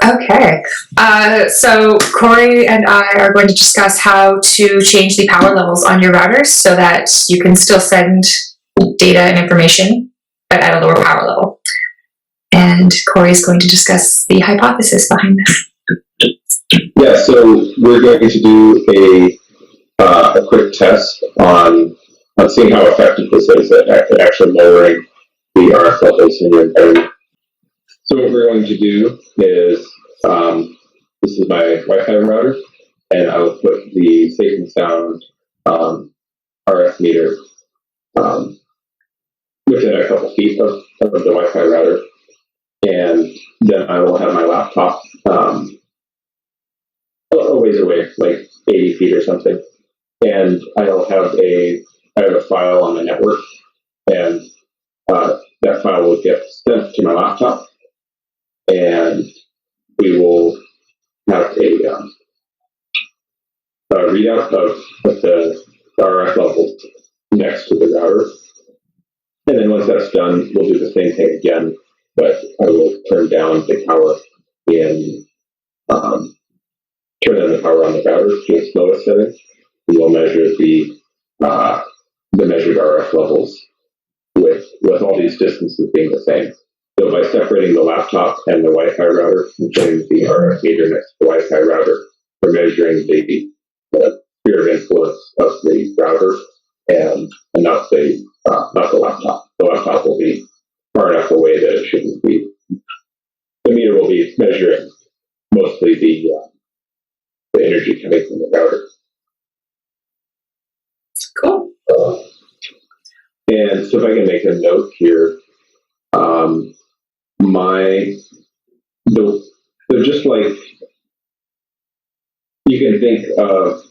Okay, so Corey and I are going to discuss how to change the power levels on your routers so that you can still send data and information, but at a lower power level. And Corey is going to discuss the hypothesis behind this. Yeah, so we're going to do a quick test on seeing how effective this is at actually lowering the RF levels in your environment. So what we're going to do is, this is my Wi-Fi router, and I will put the safe and sound RF meter within a couple feet of the Wi-Fi router, and then I will have my laptop a ways away, like 80 feet or something, and I'll have a file on the network, and that file will get sent to my laptop, and we will have a readout of the RF levels next to the router. And then once that's done, we'll do the same thing again, but I will turn down the power turn on the power on the router to its lowest setting, and we'll measure the measured RF levels with all these distances being the same. So by separating the laptop and the Wi-Fi router and putting the RF meter next to the Wi-Fi router, we're measuring the sphere of influence of the router and not the laptop. The laptop will be far enough away that it shouldn't be. The meter will be measuring mostly the energy coming from the router. Cool. And so if I can make a note here, they're just like, you can think of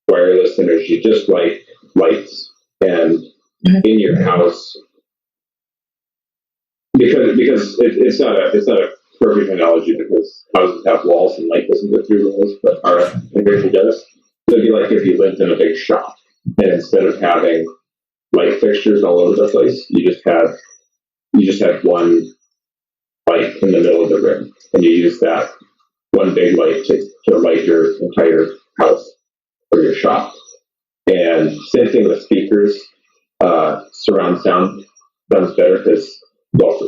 wireless energy just like lights, and in your house, because it's not a perfect analogy, because houses have walls and light doesn't go through walls, but RF energy does. So it'd be like if you lived in a big shop, and instead of having light fixtures all over the place, you just had one light in the middle of the room, and you use that one big light to light your entire house or your shop. And same thing with speakers. Surround sound sounds better because, well,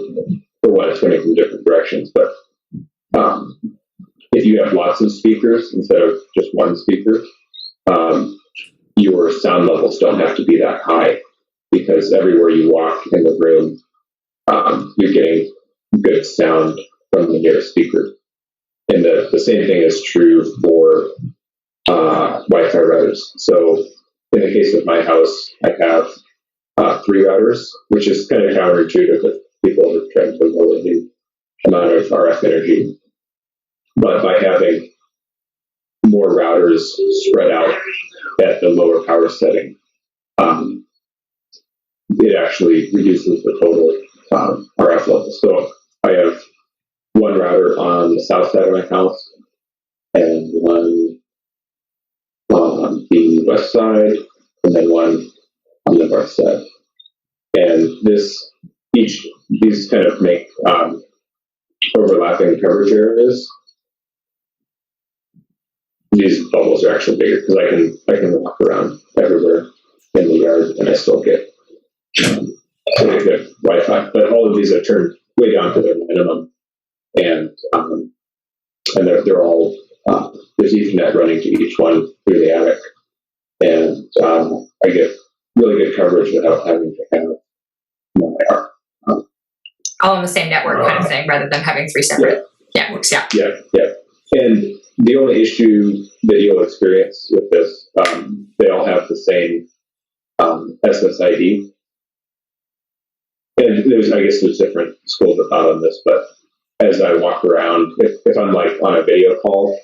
for one, it's coming from different directions, but if you have lots of speakers instead of just one speaker, your sound levels don't have to be that high, because everywhere you walk in the room, you're getting good sound from the nearest speaker. And the same thing is true for Wi-Fi routers. So in the case of my house, I have 3 routers, which is kind of counterintuitive with people who are trying to lower the amount of RF energy. But by having more routers spread out at the lower power setting, it actually reduces the total RF level. So I have one router on the south side of my house and one on the west side, and then one on the north side. And these kind of make overlapping coverage areas. These bubbles are actually bigger because I can walk around everywhere in the yard and I still get pretty good Wi-Fi. But all of these are turned way down to their minimum, and they're all there's Ethernet running to each one through the attic, and I get really good coverage without having to have my all on the same network kind of thing, rather than having 3 separate networks. Yeah. And the only issue that you'll experience with this, they all have the same SSID. And I guess there's different schools of thought on this, but as I walk around, if I'm like on a video call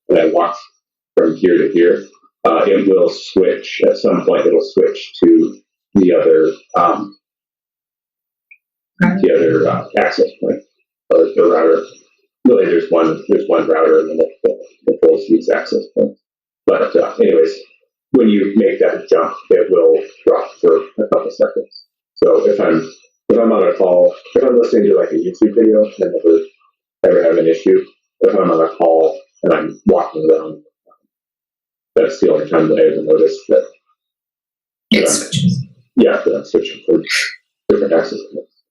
and I walk from here to here, it will switch at some point. It'll switch to the other access point or the router. Really, there's one router and then it controls these access points. But anyways, when you make that jump, it will drop for a couple seconds. So if I'm on a call, if I'm listening to like a YouTube video, I never ever have an issue. If I'm on a call and I'm walking around, that's the only time that I ever notice that. It switches. Yeah, that I'm switching for different access points.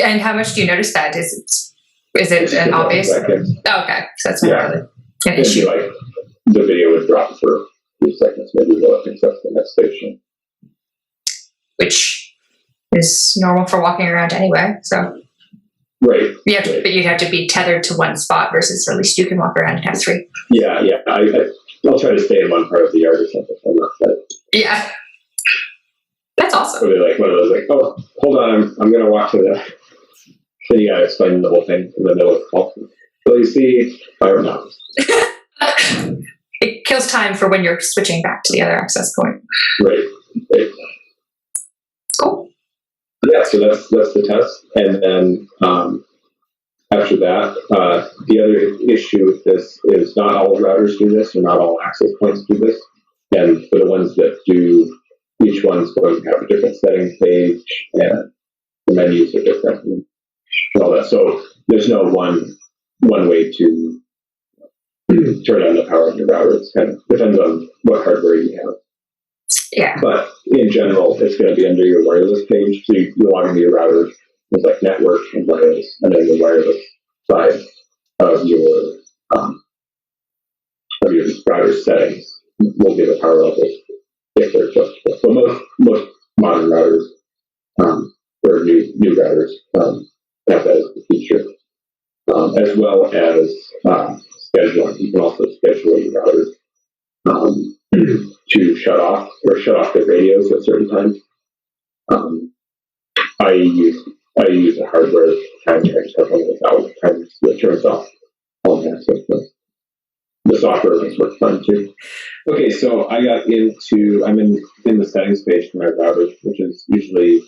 And how much do you notice that? Is it an obvious? Oh, okay, so that's not really an issue. Like the video would drop for a few seconds, maybe we'll accept the next station. Which is normal for walking around anyway, so. Right. But you'd have to be tethered to one spot versus at least you can walk around and have three. Yeah. I'll try to stay in one part of the yard or something. I'm not that. Yeah. That's awesome. Or they're like one of those like, oh, hold on, I'm going to walk to the. Then you got to explain the whole thing in the middle of the call. So you see, I don't know. It kills time for when you're switching back to the other access point. Right. Cool. Yeah, so that's the test. And then after that, the other issue with this is not all routers do this, or not all access points do this. And for the ones that do, each one's going to have a different settings page, and the menus are different and all that. So there's no one way to turn on the power on your router. It's kind of depends on what hardware you have. Yeah. But in general, it's going to be under your wireless page. So you log into your router with like network and wireless, and then the wireless side of your router settings will be the power levels if they're adjustable. So most modern routers or new routers have that as a feature, as well as scheduling. You can also schedule your routers to shut off the radios at certain times. I use a hardware timer. I just have one of those out timers that turns off all access points. The software works fine too. Okay, so I'm in the settings page for my router, which is usually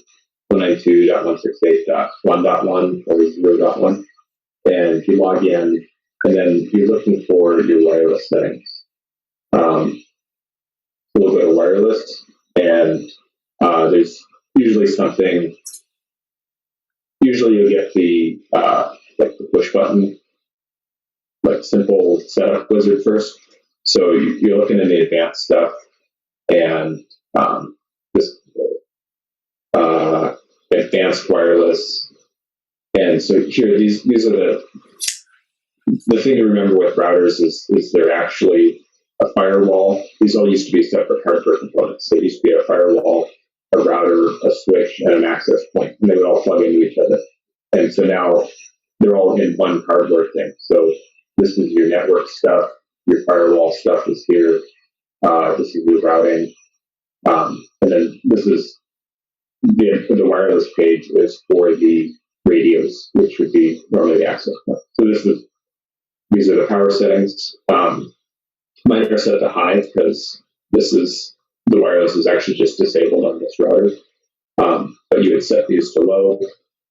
192.168.1.1 or 0.1. And you log in, and then you're looking for your wireless settings. We'll go to wireless, and there's usually something. Usually you'll get the like the push button, like simple setup wizard first. So you're looking in the advanced stuff, and this advanced wireless. And so here, these are the thing to remember with routers is they're actually a firewall. These all used to be separate hardware components. They used to be a firewall, a router, a switch, and an access point, and they would all plug into each other. And so now they're all in one hardware thing. So this is your network stuff, your firewall stuff is here, this is your routing, and then this is the wireless page is for the radios, which would be normally the access point. So these are the power settings. Mine are set to high because the wireless is actually just disabled on this router. But you would set these to low.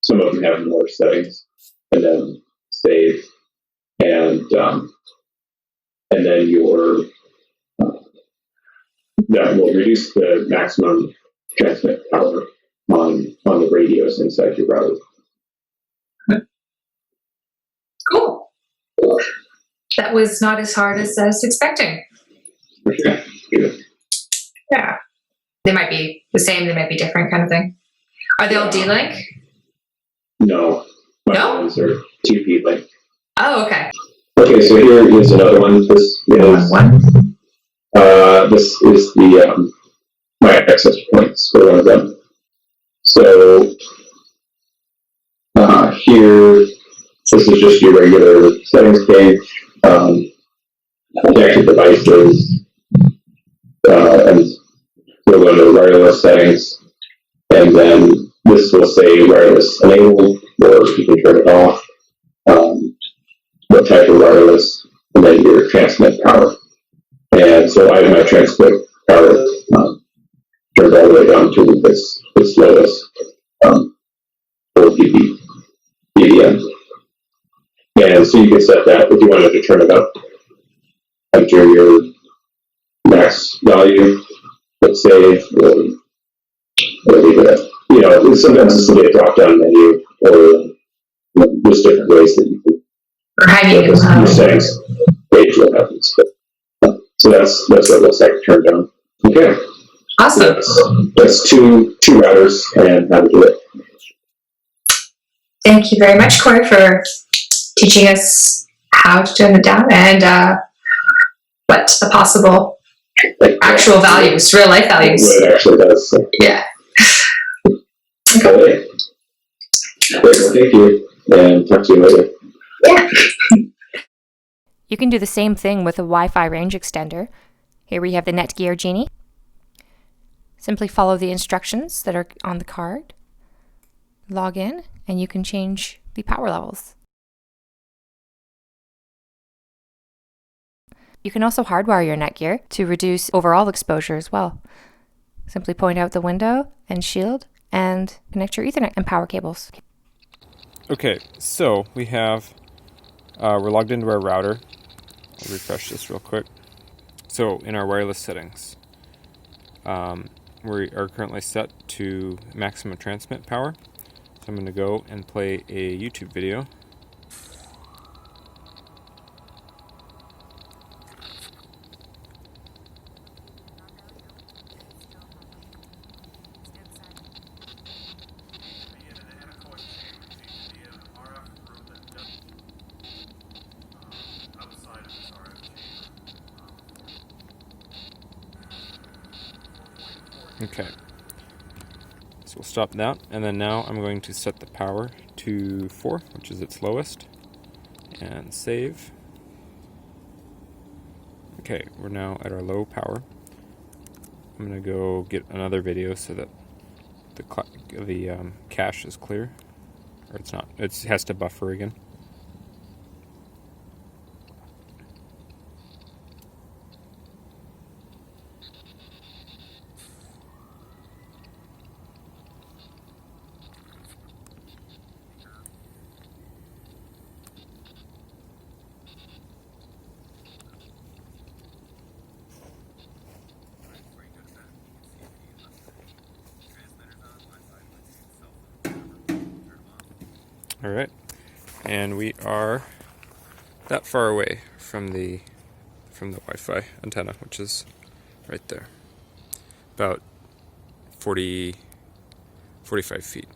Some of them have more settings, and then save, and then that will reduce the maximum transmit power on the radios inside your router. Cool. That was not as hard as I was expecting. Yeah. They might be the same, they might be different kind of thing. Are they all D-Link? No. No? Ones are TP-Link. Oh, okay. Okay, so here is another one. This is the my access points for one of them. So here, this is just your regular settings page. Connected devices, and we'll go to wireless settings, and then this will say wireless enabled, or you can turn it off. What type of wireless, and then your transmit power. And so I have my transmit power turned all the way down to this lowest 4 dBm. And so you can set that if you wanted to turn it up. Enter your max value, let's save, or leave it at sometimes this will be a drop-down menu, or there's different ways that you can Or hanging in your settings page will have this. So that's what it looks like turned on. Okay. Awesome. That's two routers and how to do it. Thank you very much, Corey, for teaching us how to turn it down and what the possible actual values, real life values. What it actually does. So. Yeah. Okay. Great, well, thank you, and talk to you later. Yeah. You can do the same thing with a Wi-Fi range extender. Here we have the Netgear Genie. Simply follow the instructions that are on the card, log in, and you can change the power levels. You can also hardwire your Netgear to reduce overall exposure as well. Simply point out the window and shield and connect your Ethernet and power cables. Okay, so we have, we're logged into our router. I'll refresh this real quick. So in our wireless settings, we are currently set to maximum transmit power. So I'm going to go and play a YouTube video. Okay, so we'll stop that, and then now I'm going to set the power to 4, which is its lowest, and save. Okay, we're now at our low power. I'm going to go get another video so that the cache is clear, or it's not, it has to buffer again. All right, and we are that far away from the Wi-Fi antenna, which is right there, about 45 feet.